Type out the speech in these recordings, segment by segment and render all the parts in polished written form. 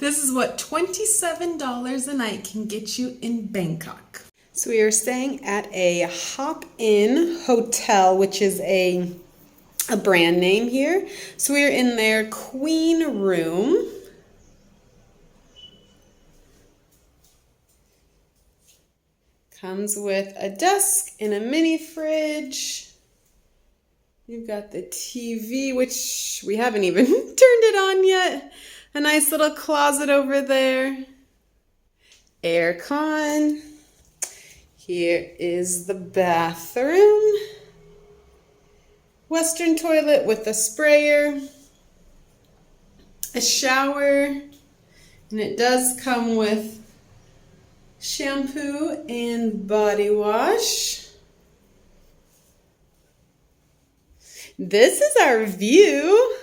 This is what $27 a night can get you in Bangkok. So we are staying at a Hop-In hotel, which is a brand name here. So we are in their queen room. Comes with a desk and a mini fridge. You've got the TV, which we haven't even turned it on yet. A nice little closet over there. Air con. Here is the bathroom. Western toilet with a sprayer. A shower. And it does come with shampoo and body wash. This is our view.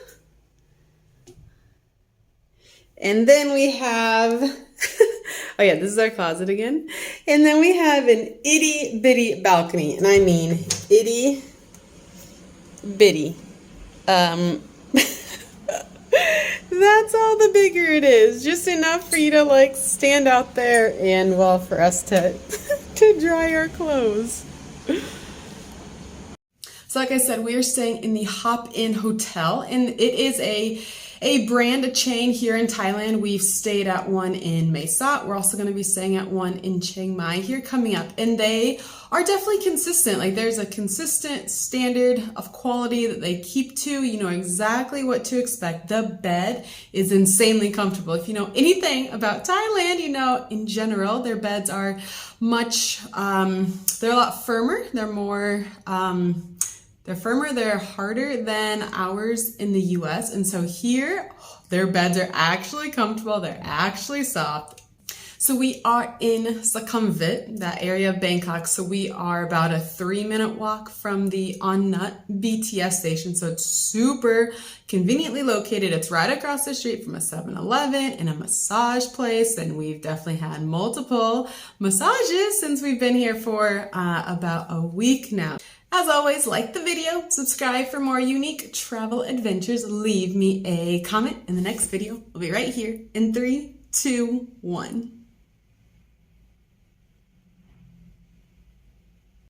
And then we have, oh yeah, this is our closet again. And then we have an itty bitty balcony. And I mean itty bitty. That's all the bigger it is. Just enough for you to like stand out there and well for us to to dry our clothes. So like I said, we are staying in the Hop-In Hotel, and it is a brand, a chain here in Thailand. We've stayed at one in Mae Sot. We're also going to be staying at one in Chiang Mai here coming up, and they are definitely consistent. Like there's a consistent standard of quality that they keep to. You know exactly what to expect. The bed is insanely comfortable. If you know anything about Thailand, you know in general their beds are much, they're a lot firmer. They're more, they're firmer, they're harder than ours in the US. And so here, their beds are actually comfortable, they're actually soft. So we are in Sukhumvit, that area of Bangkok. So we are about a 3-minute walk from the OnNut BTS station. So it's super conveniently located. It's right across the street from a 7-Eleven and a massage place. And we've definitely had multiple massages since we've been here for about a week now. As always, like the video, subscribe for more unique travel adventures, leave me a comment in the next video. I'll be right here in 3, 2, 1.